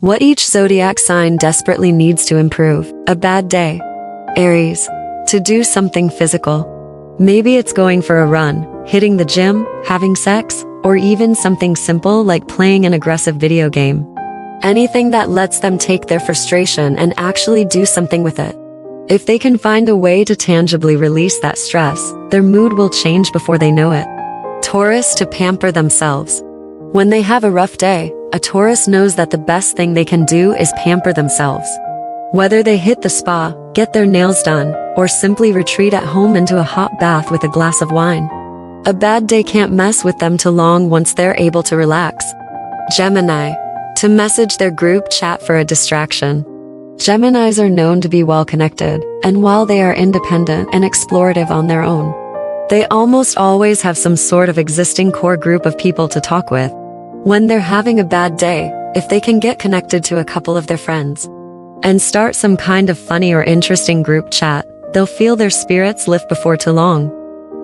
What each zodiac sign desperately needs to improve. A bad day. Aries. To do something physical. Maybe it's going for a run, hitting the gym, having sex, or even something simple like playing an aggressive video game. Anything that lets them take their frustration and actually do something with it. If they can find a way to tangibly release that stress, their mood will change before they know it. Taurus. To pamper themselves. When they have a rough day, a Taurus knows that the best thing they can do is pamper themselves. Whether they hit the spa, get their nails done, or simply retreat at home into a hot bath with a glass of wine. A bad day can't mess with them too long once they're able to relax. Gemini. To message their group chat for a distraction. Geminis are known to be well-connected, and while they are independent and explorative on their own, they almost always have some sort of existing core group of people to talk with. When they're having a bad day, if they can get connected to a couple of their friends and start some kind of funny or interesting group chat, they'll feel their spirits lift before too long.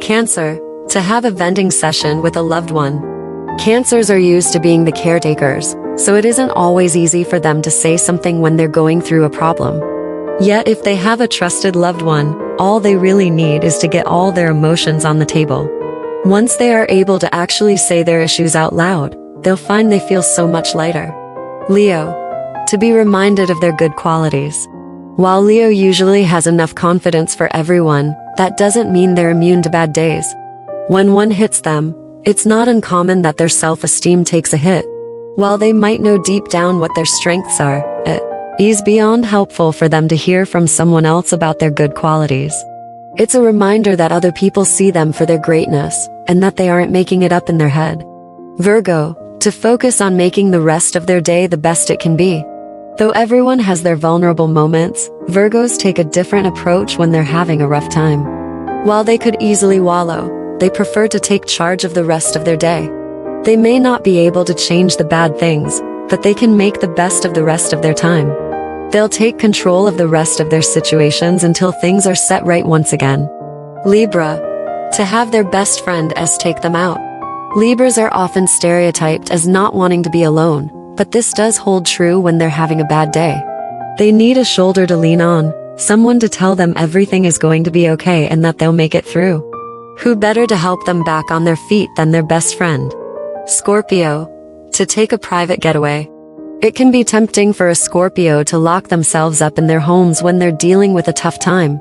Cancer. To have a venting session with a loved one. Cancers are used to being the caretakers, so it isn't always easy for them to say something when they're going through a problem. Yet if they have a trusted loved one, all they really need is to get all their emotions on the table. Once they are able to actually say their issues out loud, they'll find they feel so much lighter. Leo. To be reminded of their good qualities. While Leo usually has enough confidence for everyone, that doesn't mean they're immune to bad days. When one hits them, it's not uncommon that their self-esteem takes a hit. While they might know deep down what their strengths are, it is beyond helpful for them to hear from someone else about their good qualities. It's a reminder that other people see them for their greatness, and that they aren't making it up in their head. Virgo. To focus on making the rest of their day the best it can be. Though everyone has their vulnerable moments, Virgos take a different approach when they're having a rough time. While they could easily wallow, they prefer to take charge of the rest of their day. They may not be able to change the bad things, but they can make the best of the rest of their time. They'll take control of the rest of their situations until things are set right once again. Libra. To have their best friend take them out. Libras are often stereotyped as not wanting to be alone, but this does hold true when they're having a bad day. They need a shoulder to lean on, someone to tell them everything is going to be okay and that they'll make it through. Who better to help them back on their feet than their best friend? Scorpio. To take a private getaway. It can be tempting for a Scorpio to lock themselves up in their homes when they're dealing with a tough time.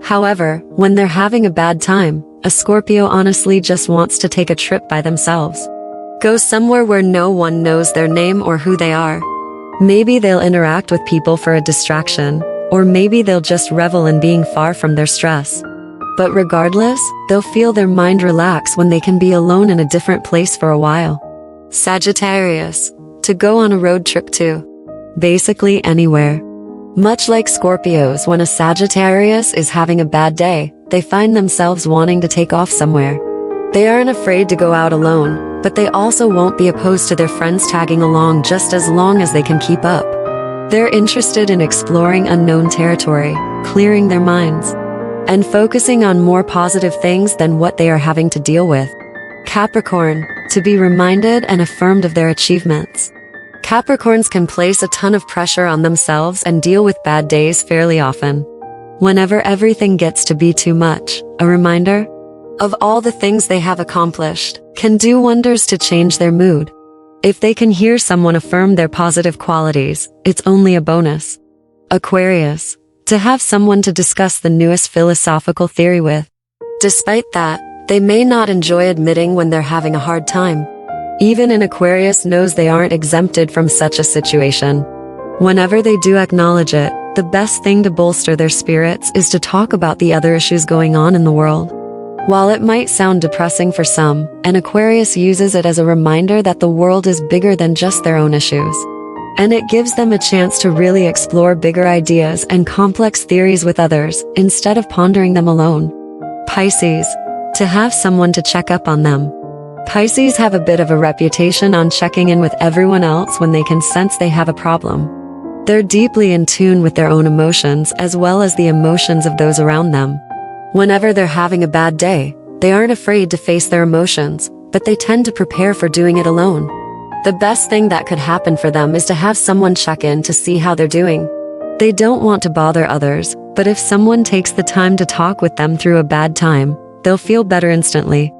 However, when they're having a bad time, a Scorpio honestly just wants to take a trip by themselves. Go somewhere where no one knows their name or who they are. Maybe they'll interact with people for a distraction, or maybe they'll just revel in being far from their stress. But regardless, they'll feel their mind relax when they can be alone in a different place for a while. Sagittarius. To go on a road trip to. Basically anywhere. Much like Scorpios, when a Sagittarius is having a bad day, they find themselves wanting to take off somewhere. They aren't afraid to go out alone, but they also won't be opposed to their friends tagging along just as long as they can keep up. They're interested in exploring unknown territory, clearing their minds, and focusing on more positive things than what they are having to deal with. Capricorn. To be reminded and affirmed of their achievements. Capricorns can place a ton of pressure on themselves and deal with bad days fairly often. Whenever everything gets to be too much, a reminder of all the things they have accomplished can do wonders to change their mood. If they can hear someone affirm their positive qualities, it's only a bonus. Aquarius. To have someone to discuss the newest philosophical theory with. Despite that, they may not enjoy admitting when they're having a hard time. Even an Aquarius knows they aren't exempted from such a situation. Whenever they do acknowledge it, the best thing to bolster their spirits is to talk about the other issues going on in the world. While it might sound depressing for some, an Aquarius uses it as a reminder that the world is bigger than just their own issues. And it gives them a chance to really explore bigger ideas and complex theories with others, instead of pondering them alone. Pisces. To have someone to check up on them. Pisces have a bit of a reputation on checking in with everyone else when they can sense they have a problem. They're deeply in tune with their own emotions as well as the emotions of those around them. Whenever they're having a bad day, they aren't afraid to face their emotions, but they tend to prepare for doing it alone. The best thing that could happen for them is to have someone check in to see how they're doing. They don't want to bother others, but if someone takes the time to talk with them through a bad time, they'll feel better instantly.